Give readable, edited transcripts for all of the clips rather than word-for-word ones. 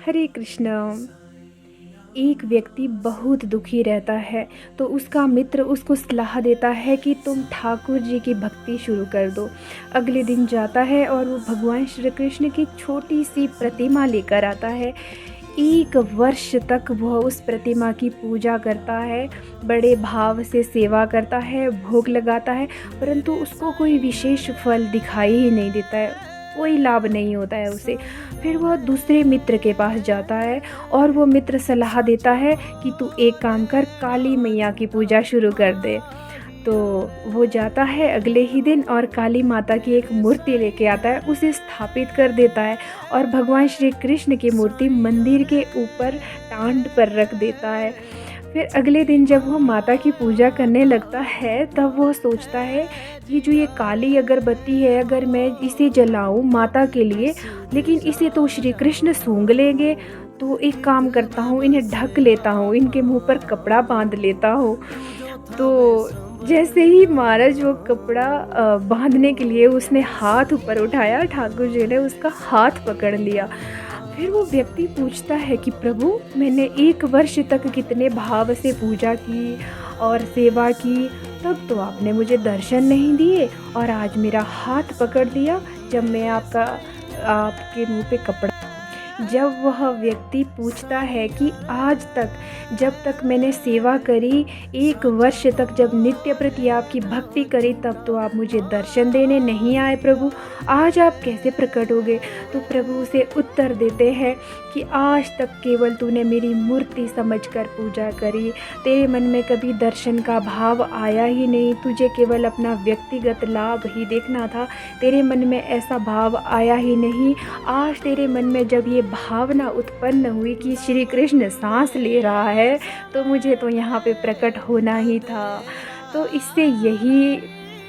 हरे कृष्ण। एक व्यक्ति बहुत दुखी रहता है तो उसका मित्र उसको सलाह देता है कि तुम ठाकुर जी की भक्ति शुरू कर दो। अगले दिन जाता है और वो भगवान श्री कृष्ण की छोटी सी प्रतिमा लेकर आता है। 1 वर्ष तक वह उस प्रतिमा की पूजा करता है, बड़े भाव से सेवा करता है, भोग लगाता है, परंतु उसको कोई विशेष फल दिखाई ही नहीं देता है, कोई लाभ नहीं होता है उसे। फिर वह दूसरे मित्र के पास जाता है और वो मित्र सलाह देता है कि तू एक काम कर, काली मैया की पूजा शुरू कर दे। तो वो जाता है अगले ही दिन और काली माता की एक मूर्ति लेके आता है, उसे स्थापित कर देता है और भगवान श्री कृष्ण की मूर्ति मंदिर के ऊपर टांड पर रख देता है। फिर अगले दिन जब वो माता की पूजा करने लगता है तब वो सोचता है कि जो ये काली अगरबत्ती है, अगर मैं इसे जलाऊं माता के लिए, लेकिन इसे तो श्री कृष्ण सूंघ लेंगे, तो एक काम करता हूँ, इन्हें ढक लेता हूँ, इनके मुंह पर कपड़ा बांध लेता हूँ। तो जैसे ही महाराज वो कपड़ा बांधने के लिए उसने हाथ ऊपर उठाया, ठाकुर जी ने उसका हाथ पकड़ लिया। फिर वो व्यक्ति पूछता है कि प्रभु, मैंने 1 वर्ष तक कितने भाव से पूजा की और सेवा की, तब तो आपने मुझे दर्शन नहीं दिए और आज मेरा हाथ पकड़ लिया जब मैं आपके मुंह पे कपड़ा। जब वह व्यक्ति पूछता है कि आज तक, जब तक मैंने सेवा करी, 1 वर्ष तक जब नित्य प्रति आपकी भक्ति करी, तब तो आप मुझे दर्शन देने नहीं आए प्रभु, आज आप कैसे प्रकट हो गए? तो प्रभु उसे उत्तर देते हैं कि आज तक केवल तूने मेरी मूर्ति समझकर पूजा करी, तेरे मन में कभी दर्शन का भाव आया ही नहीं, तुझे केवल अपना व्यक्तिगत लाभ ही देखना था, तेरे मन में ऐसा भाव आया ही नहीं। आज तेरे मन में जब ये भावना उत्पन्न हुई कि श्री कृष्ण सांस ले रहा है, तो मुझे तो यहाँ पे प्रकट होना ही था। तो इससे यही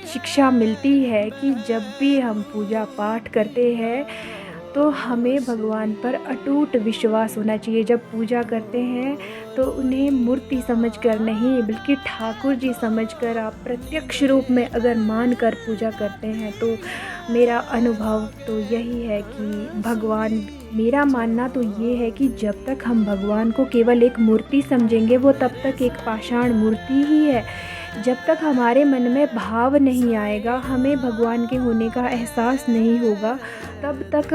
शिक्षा मिलती है कि जब भी हम पूजा पाठ करते हैं तो हमें भगवान पर अटूट विश्वास होना चाहिए। जब पूजा करते हैं तो उन्हें मूर्ति समझकर नहीं, बल्कि ठाकुर जी समझकर आप प्रत्यक्ष रूप में अगर मान कर पूजा करते हैं, तो मेरा अनुभव तो यही है कि भगवान, मेरा मानना तो ये है कि जब तक हम भगवान को केवल एक मूर्ति समझेंगे, वो तब तक एक पाषाण मूर्ति ही है। जब तक हमारे मन में भाव नहीं आएगा, हमें भगवान के होने का एहसास नहीं होगा, तब तक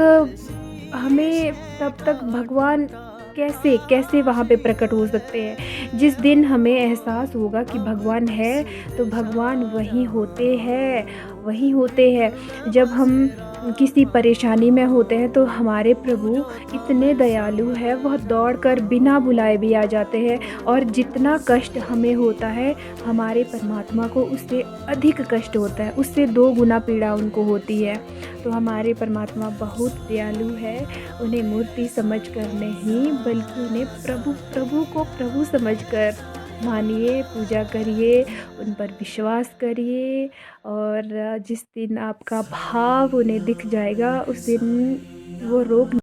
भगवान कैसे कैसे वहाँ पे प्रकट हो सकते हैं। जिस दिन हमें एहसास होगा कि भगवान है, तो भगवान वहीं होते हैं। जब हम किसी परेशानी में होते हैं तो हमारे प्रभु इतने दयालु है, वह दौड़कर बिना बुलाए भी आ जाते हैं, और जितना कष्ट हमें होता है, हमारे परमात्मा को उससे अधिक कष्ट होता है, उससे 2 गुना पीड़ा उनको होती है। तो हमारे परमात्मा बहुत दयालु है, उन्हें मूर्ति समझकर नहीं, बल्कि उन्हें प्रभु को प्रभु समझकर मानिए, पूजा करिए, उन पर विश्वास करिए, और जिस दिन आपका भाव उन्हें दिख जाएगा, उस दिन वो रोग